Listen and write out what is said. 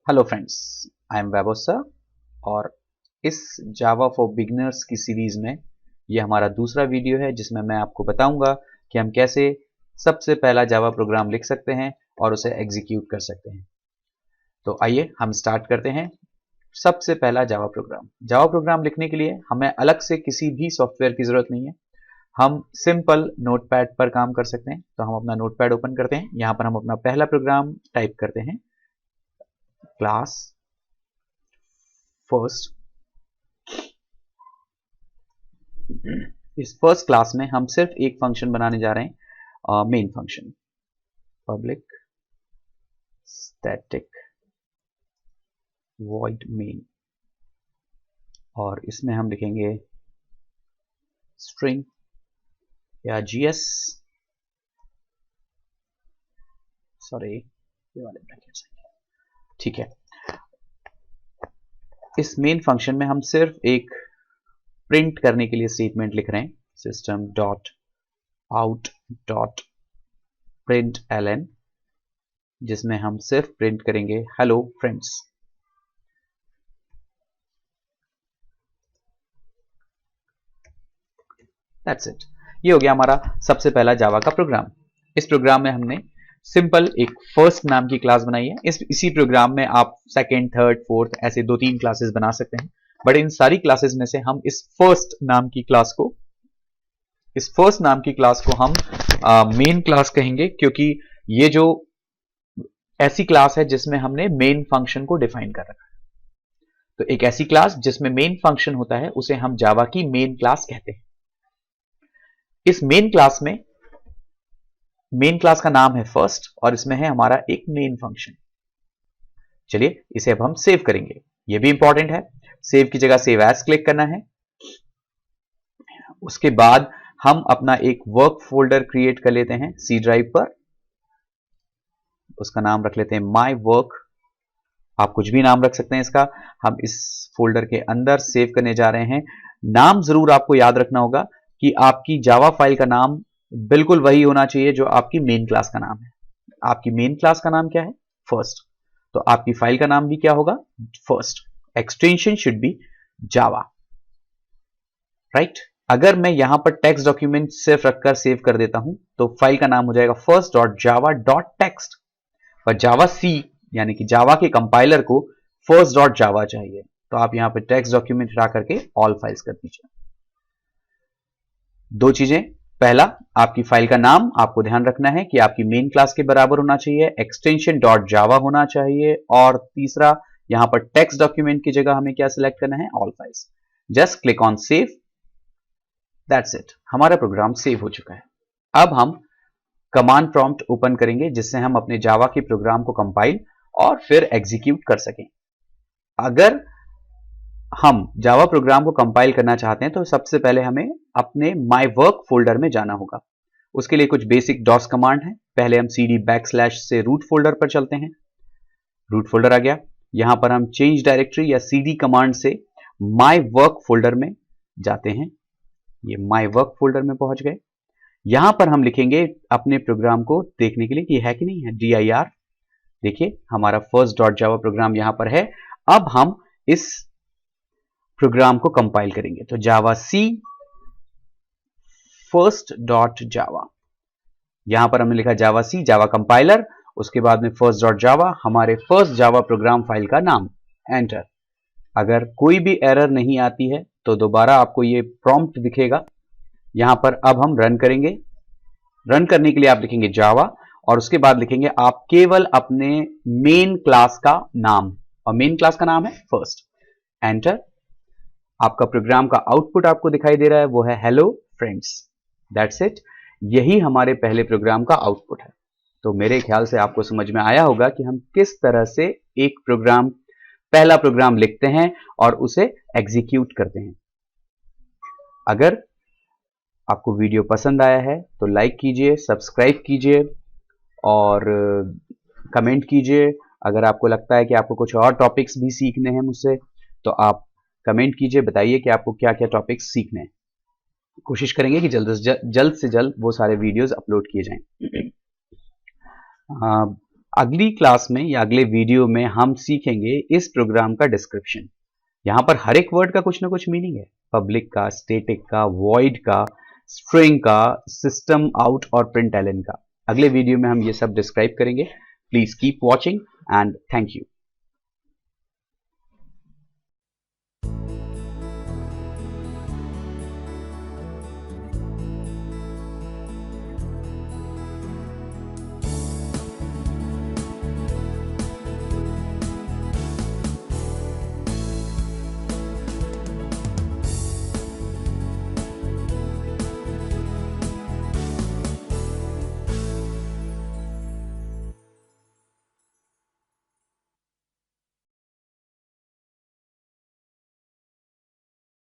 Hello friends, I am Vaibhav sir और इस जावा for beginners की सीरीज में ये हमारा दूसरा वीडियो है जिसमें मैं आपको बताऊंगा कि हम कैसे सबसे पहला जावा प्रोग्राम लिख सकते हैं और उसे एग्जीक्यूट कर सकते हैं। तो आइए हम स्टार्ट करते हैं। सबसे पहला जावा प्रोग्राम लिखने के लिए हमें अलग से किसी भी सॉफ्टवेयर की जरूरत नहीं है। हम सिंपल नोटपैड पर काम कर सकते हैं। तो हम अपना नोटपैड ओपन करते हैं। यहाँ पर हम अपना पहला प्रोग्राम टाइप करते हैं, क्लास फर्स्ट। इस फर्स्ट क्लास में हम सिर्फ एक फंक्शन बनाने जा रहे हैं, main function, public static void main, और इसमें हम लिखेंगे स्ट्रिंग या जीएस, सॉरी ये वाले ब्रैकेट्स, ठीक है। इस मेन फंक्शन में हम सिर्फ एक प्रिंट करने के लिए स्टेटमेंट लिख रहे हैं, system dot out dot print एलन, जिसमें हम सिर्फ प्रिंट करेंगे हेलो फ्रेंड्स। That's it. ये हो गया हमारा सबसे पहला जावा का प्रोग्राम। इस प्रोग्राम में हमने सिंपल एक फर्स्ट नाम की क्लास बनाई है। इसी प्रोग्राम में आप सेकंड, थर्ड, फोर्थ ऐसे 2-3 क्लासेस बना सकते हैं। बट इन सारी क्लासेस में से हम इस फर्स्ट नाम की क्लास को हम मेन क्लास कहेंगे, क्योंकि ये जो ऐसी क्लास है जिसमें हमने मेन फंक्शन को डिफाइन कर रखा है। तो एक ऐसी क्लास जिसमें मेन फंक्शन होता है उसे हम जावा की मेन क्लास कहते हैं। इस मेन क्लास का नाम है फर्स्ट और इसमें है हमारा एक मेन फंक्शन। चलिए इसे अब हम सेव करेंगे। यह भी इंपॉर्टेंट है। सेव की जगह सेव एज क्लिक करना है। उसके बाद हम अपना एक वर्क फोल्डर क्रिएट कर लेते हैं सी ड्राइव पर। उसका नाम रख लेते हैं माई वर्क। आप कुछ भी नाम रख सकते हैं इसका। हम इस फोल्डर के अंदर सेव करने जा रहे हैं। नाम जरूर आपको याद रखना होगा कि आपकी जावा फाइल का नाम बिल्कुल वही होना चाहिए जो आपकी मेन क्लास का नाम है। आपकी मेन क्लास का नाम क्या है? फर्स्ट। तो आपकी फाइल का नाम भी क्या होगा? First. Extension should be Java, right. अगर मैं यहां पर टेक्स्ट डॉक्यूमेंट सिर्फ रखकर सेव कर देता हूं तो फाइल का नाम हो जाएगा first dot Java dot text. पर जावा सी यानी कि जावा के कंपाइलर को फर्स्ट डॉट जावा चाहिए, तो आप यहां पर टेक्स्ट डॉक्यूमेंट हटा करके ऑल फाइल्स कर दीजिए। दो चीजें, पहला आपकी फाइल का नाम आपको ध्यान रखना है कि आपकी मेन क्लास के बराबर होना चाहिए, एक्सटेंशन डॉट जावा होना चाहिए, और तीसरा यहां पर टेक्स्ट डॉक्यूमेंट की जगह हमें क्या सिलेक्ट करना है? All files. Just click on save. That's it. हमारा प्रोग्राम सेव हो चुका है। अब हम कमांड प्रॉम्प्ट ओपन करेंगे जिससे हम अपने जावा के प्रोग्राम को कंपाइल और फिर एग्जीक्यूट कर सकें। अगर हम जावा प्रोग्राम को कंपाइल करना चाहते हैं तो सबसे पहले हमें अपने माई वर्क फोल्डर में जाना होगा। उसके लिए कुछ बेसिक डॉस कमांड है। पहले हम cd से रूट फोल्डर पर चलते हैं। रूट फोल्डर आ गया। यहां पर हम चेंज डायरेक्टरी या cd कमांड से माई वर्क फोल्डर में जाते हैं। ये माई वर्क फोल्डर में पहुंच गए। यहां पर हम लिखेंगे अपने प्रोग्राम को देखने के लिए कि है कि नहीं है, dir। देखिए हमारा फर्स्ट डॉट जावा प्रोग्राम यहां पर है। अब हम इस प्रोग्राम को कंपाइल करेंगे। तो जावा सी फर्स्ट डॉट जावा, यहां पर हमने लिखा जावा सी जावा कंपाइलर, उसके बाद में फर्स्ट डॉट जावा, हमारे फर्स्ट जावा प्रोग्राम फाइल का नाम, एंटर। अगर कोई भी एरर नहीं आती है तो दोबारा आपको ये प्रॉम्प्ट दिखेगा। यहां पर अब हम रन करेंगे। रन करने के लिए आप लिखेंगे जावा और उसके बाद लिखेंगे आप केवल अपने मेन क्लास का नाम, और मेन क्लास का नाम है फर्स्ट, एंटर। आपका प्रोग्राम का आउटपुट आपको दिखाई दे रहा है, वो है हेलो फ्रेंड्स। That's it. यही हमारे पहले प्रोग्राम का आउटपुट है। तो मेरे ख्याल से आपको समझ में आया होगा कि हम किस तरह से एक पहला प्रोग्राम लिखते हैं और उसे एग्जीक्यूट करते हैं। अगर आपको वीडियो पसंद आया है तो लाइक कीजिए, सब्सक्राइब कीजिए और कमेंट कीजिए। अगर आपको लगता है कि आपको कुछ और टॉपिक्स भी सीखने हैं मुझसे तो आप कमेंट कीजिए, बताइए कि आपको क्या क्या टॉपिक्स सीखने हैं। कोशिश करेंगे कि जल्द से जल्द वो सारे वीडियोस अपलोड किए जाएं। अगली क्लास में या अगले वीडियो में हम सीखेंगे इस प्रोग्राम का डिस्क्रिप्शन। यहां पर हर एक वर्ड का कुछ ना कुछ मीनिंग है, पब्लिक का, स्टैटिक का, वॉइड का, स्ट्रिंग का, सिस्टम आउट और प्रिंट एलन का। अगले वीडियो में हम ये सब डिस्क्राइब करेंगे। Please keep watching and thank you.